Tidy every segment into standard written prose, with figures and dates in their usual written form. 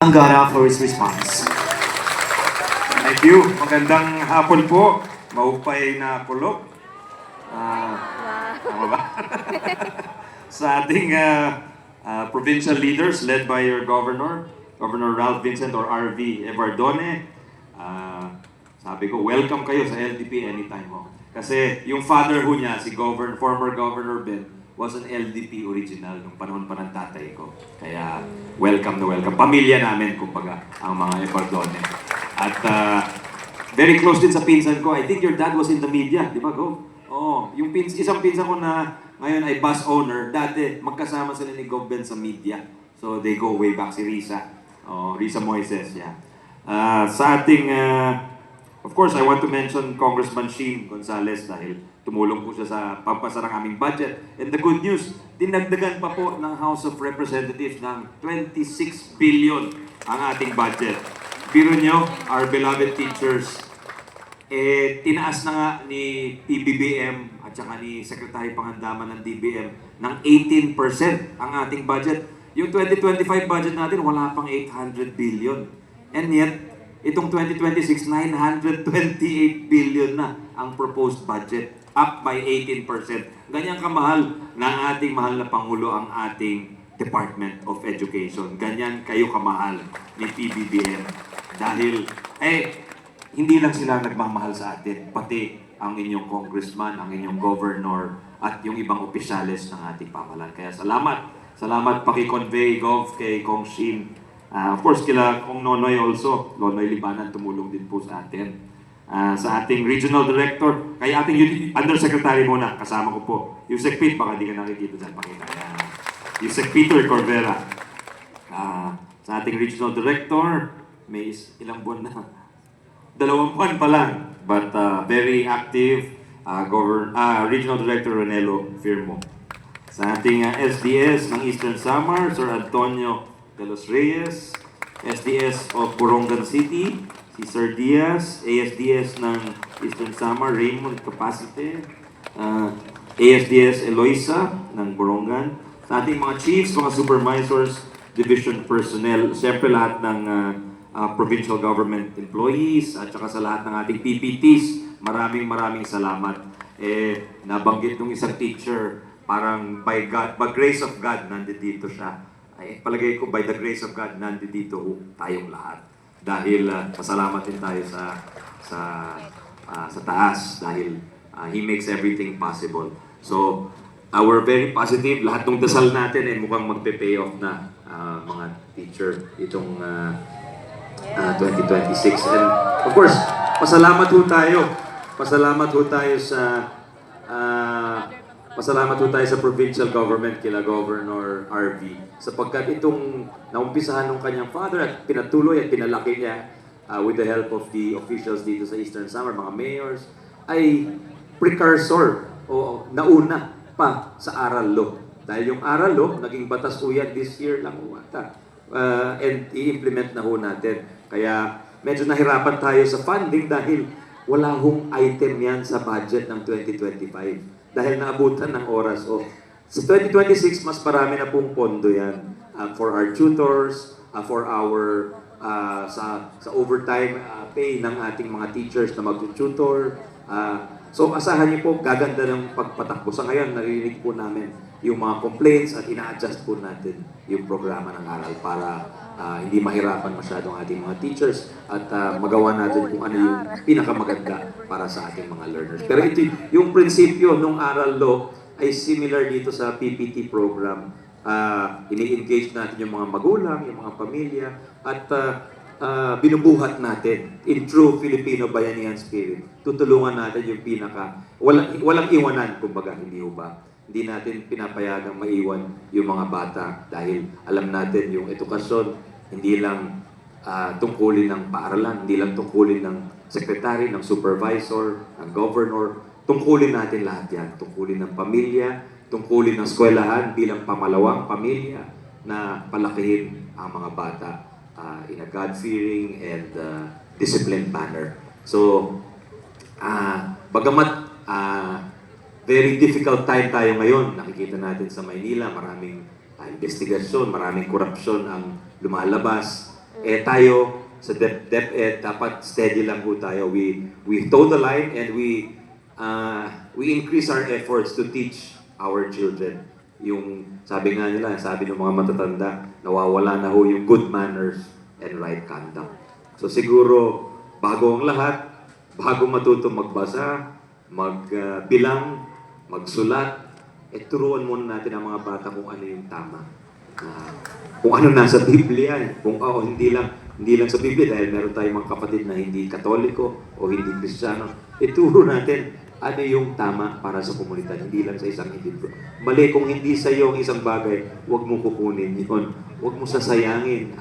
Angara for his response. Thank you. Magandang hapon po. Maupay na kulog. Tama ba? Sa ating provincial leaders led by your governor, Governor Ralph Vincent or RV Evardone. Sabi ko, welcome kayo sa LDP anytime ho. Kasi yung father ho niya, si former Governor Ben, was an LDP original nung panahon pa ng tatay ko. Kaya welcome na welcome. Pamilya namin, kumbaga, ang mga Evardone. At very close din sa pinsan ko. I think your dad was in the media, di ba, Go? Oo, yung isang pinsan ko na ngayon ay bus owner, dati magkasama sila ni Gov Ben sa media. So they go way back, si Risa. Risa Moises, yeah. Sa ating, of course, I want to mention Congressman Sheen Gonzales dahil tumulong po siya sa pagpasa ng aming budget. And the good news, dinagdagan pa po ng House of Representatives ng 26 billion ang ating budget. Biro nyo, our beloved teachers, tinaas na nga ni PBBM at saka ni Secretary Pangandaman ng DBM ng 18% ang ating budget. Yung 2025 budget natin, wala pang 800 billion. And yet, itong 2026, 928 billion na ang proposed budget, up by 18%. Ganyan kamahal ng ating mahal na Pangulo ang ating Department of Education. Ganyan kayo kamahal ni PBBM. Dahil, hindi lang sila nagmamahal sa atin, pati ang inyong congressman, ang inyong governor, at yung ibang opisyales ng ating pamahalaan. Kaya salamat. Salamat paki-convey, Gov, kay Kong Sheen. Of course, kila Kong Nonoy also. Nonoy Libanan tumulong din po sa atin. Sa ating regional director, kay ating undersecretary muna, kasama ko po. Yusek Pete, baka di ka nakikita dyan, pakita. Yusek Peter Corvera. Sa ating regional director, may ilang buwan na. 2 buwan pa lang, but very active, Regional Director Ronelo Firmo. Sa ating SDS ng Eastern Samar, Sir Antonio de los Reyes, SDS of Borongan City, si Sir Diaz, ASDS ng Eastern Samar, Raymond Capacite, ASDS Eloisa ng Borongan. Sa ating mga chiefs, mga supervisors, division personnel, siyempre lahat ng provincial government employees at saka sa lahat ng ating PPTs, maraming salamat. Nabanggit ng isang teacher, parang by grace of God, nandito siya. Palagay ko, by the grace of God, nandito tayong lahat. Dahil pasalamat din tayo sa taas dahil He makes everything possible. So, we're very positive. Lahat ng dasal natin ay mukhang magpe-pay off na mga teacher itong 2026. And of course, pasalamat ho tayo. Pasalamat ho tayo sa provincial government kila Governor RV sapagkat itong naumpisahan ng kanyang father at pinatuloy at pinalaki niya with the help of the officials dito sa Eastern Samar, mga mayors, ay precursor o nauna pa sa Aral Law. Dahil yung Aral Law, naging batas po yan this year lang umata. And i-implement na ho natin. Kaya medyo nahirapan tayo sa funding dahil wala hong item yan sa budget ng 2025. Dahil naabutan ng oras. Sa 2026, mas marami na pong pondo yan for our tutors, for our sa overtime pay ng ating mga teachers na mag-tutor. So asahan niyo po, gaganda ng pagpatakbo. Sa ngayon, narinig po namin yung mga complaints at ina-adjust po natin yung programa ng aral para hindi mahirapan masyadong ating mga teachers at magawa natin kung ano yung pinakamaganda para sa ating mga learners. Pero ito, yung prinsipyo ng Aral Law ay similar dito sa PPT program. Ini-engage natin yung mga magulang, yung mga pamilya, at binubuhat natin in true Filipino bayanihan spirit. Tutulungan natin yung walang iwanan, kumbaga, hindi ba? Hindi natin pinapayagang maiwan yung mga bata dahil alam natin yung edukasyon hindi lang tungkulin ng paaralan, hindi lang tungkulin ng secretary, ng supervisor, ng governor. Tungkulin natin lahat yan. Tungkulin ng pamilya, tungkulin ng eskwelahan bilang pamalawang pamilya na palakihin ang mga bata in a God-fearing and disciplined manner. So, bagamat very difficult time tayo ngayon, nakikita natin sa Maynila, maraming investigasyon, maraming korupsyon ang lumalabas. tayo sa DepEd, dapat steady lang po tayo. We toe the line and we increase our efforts to teach our children. Yung sabi nga nila, sabi ng mga matatanda, nawawala na ho yung good manners and right conduct. So siguro, bago ang lahat, bago matuto magbasa, magbilang, magsulat, turuan muna natin ang mga bata kung ano yung tama. Kung ano nasa Biblia, kung hindi lang sa Biblia dahil meron tayong mga kapatid na hindi Katoliko o hindi Kristiyano, ituro natin ano yung tama para sa komunidad, hindi lang sa isang individual. Mali, kung hindi sa iyo ang isang bagay, huwag mo kukunin yun. Huwag mo sasayangin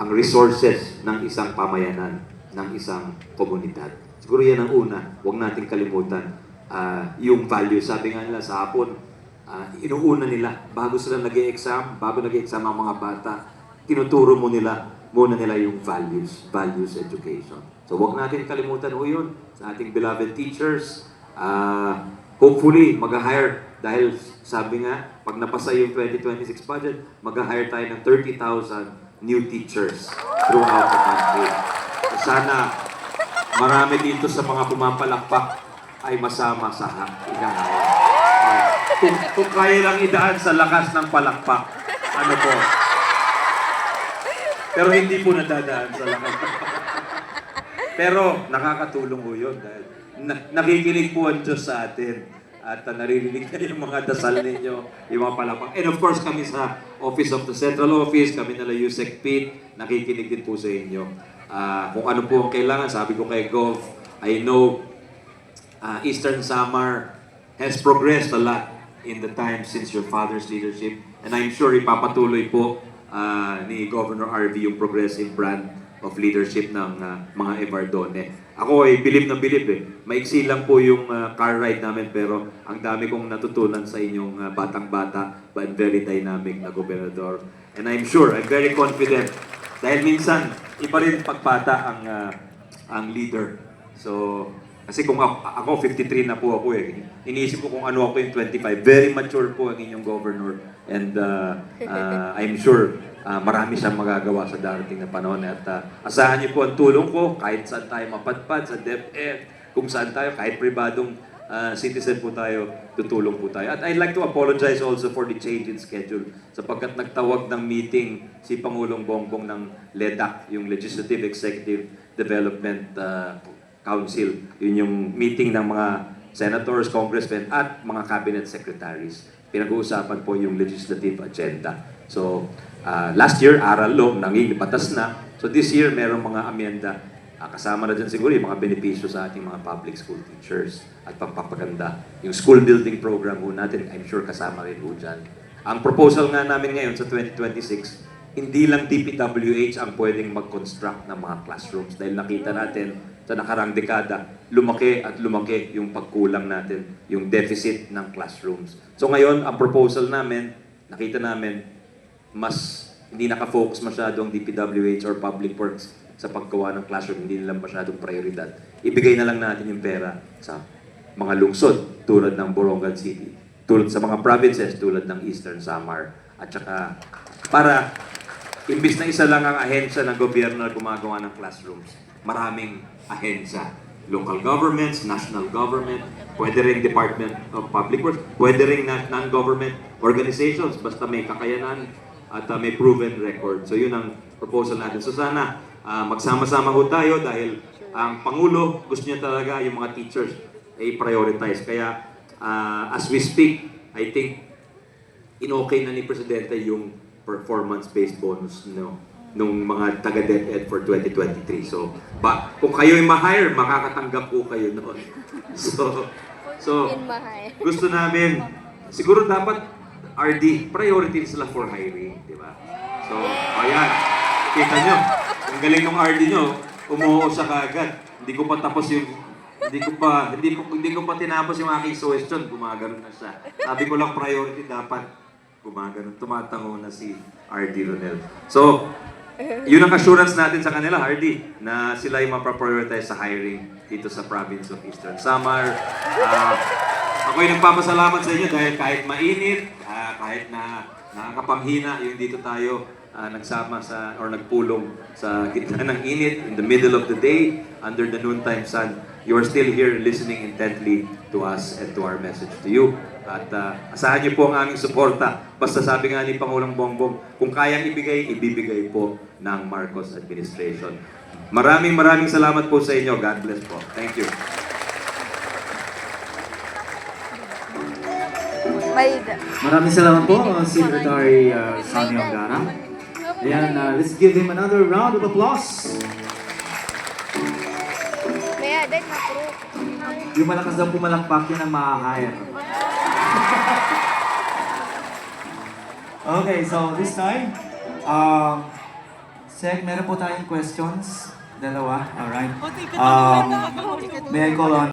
ang resources ng isang pamayanan, ng isang komunidad. Siguro yan ang una, huwag nating kalimutan yung value. Sabi nga nila sa hapon, inuuna nila, bago sila nag-e-exam, bago nag-e-exam ang mga bata, tinuturo muna nila yung values education. So huwag natin kalimutan ho yun sa ating beloved teachers. Hopefully, mag-hire, dahil sabi nga, pag napasa yung 2026 budget, mag-hire tayo ng 30,000 new teachers throughout the country. So sana marami dito sa mga pumapalakpak ay masama sa igahaya. Kung kaya lang idaan sa lakas ng palakpak, ano po? Pero hindi po nadadaan sa lakas ng palakpak. Pero nakakatulong po yun dahil nakikinig po ang Diyos sa atin at naririnig na yung mga dasal ninyo, yung mga palakpak. And of course kami sa Office of the Central Office, kami nila USEC PIT, nakikinig din po sa inyo. Kung ano po ang kailangan, sabi ko kay Gov, I know Eastern Samar has progressed a lot in the time since your father's leadership. And I'm sure ipapatuloy po ni Governor RV yung progressive brand of leadership ng mga Evardone. Ako ay bilib na bilib eh. Maiksi lang po yung car ride namin pero ang dami kong natutunan sa inyong batang-bata but very dynamic na gobernador. And I'm sure, I'm very confident dahil minsan iba rin pagpata ang leader. So, kasi kung ako 53 na po ako eh. Iniisip ko kung ano ako yung 25. Very mature po ang inyong governor. And I'm sure marami siyang magagawa sa darating na panahon. At asahan niyo po ang tulong ko kahit saan tayo mapadpad, sa DepEd, kung saan tayo, kahit pribadong citizen po tayo, tutulong po tayo. At I'd like to apologize also for the change in schedule sapagkat nagtawag ng meeting si Pangulong Bongbong ng LEDAC, yung Legislative Executive Development Council. Yun yung meeting ng mga senators, congressmen, at mga cabinet secretaries. Pinag-uusapan po yung legislative agenda. So, last year, aral law, nangingipatas na. So this year, merong mga amenda. Kasama na dyan siguro yung mga benepisyo sa ating mga public school teachers at pagpapaganda. Yung school building program po natin, I'm sure kasama rin po dyan. Ang proposal nga namin ngayon sa 2026, hindi lang DPWH ang pwedeng mag-construct ng mga classrooms dahil nakita natin sa nakarang dekada, lumaki at lumaki yung pagkulang natin, yung deficit ng classrooms. So ngayon, ang proposal namin, nakita namin, mas hindi nakafocus masyado ang DPWH or Public Works sa paggawa ng classroom, hindi nila masyadong prioridad. Ibigay na lang natin yung pera sa mga lungsod tulad ng Borongan City, tulad sa mga provinces tulad ng Eastern Samar, at saka para imbis na isa lang ang ahensya ng gobyerno na gumagawa ng classrooms, maraming ahensya. Local governments, national government, pwede rin Department of Public Works, pwede rin non-government organizations, basta may kakayanan at may proven record. So yun ang proposal natin. So sana magsama-sama ho tayo dahil ang Pangulo gusto niya talaga yung mga teachers ay prioritize. Kaya as we speak, I think in-okay na ni Presidente yung performance-based bonus nung mga taga-DepEd for 2023. So, kung kayo'y ma-hire, makakatanggap po kayo noon. So gusto namin, siguro dapat RD, priority sila for hiring, di ba? So, ayan, kita nyo, ang galing ng RD nyo, umuho siya kaagad. Hindi ko pa tinapos yung aking suggestion, gumagano na siya. Sabi ko lang priority dapat gumagano, tumatango na si RD Ronel. So, yun ang assurance natin sa kanila, RD, na sila yung mapaprioritize sa hiring dito sa province of Eastern Samar. Ako'y nagpapasalamat sa inyo dahil kahit mainit, kahit na nakakapanghina, yung dito tayo nagsama sa or nagpulong sa gitna ng init, in the middle of the day, under the noontime sun. You are still here listening intently to us and to our message to you. At asahan niyo po ang aming suporta. Basta sabi nga ni Pangulong Bongbong, kung kayang ibigay, ibibigay po ng Marcos administration. Maraming salamat po sa inyo. God bless po. Thank you. Maraming salamat po, Secretary Sammy Ongara. Ayan, let's give him another round of applause. Yung malakas daw pumalakpak, yun ang ma-hire. Okay, so this time, Sec, meron po tayong questions. Dalawa, alright. May I call on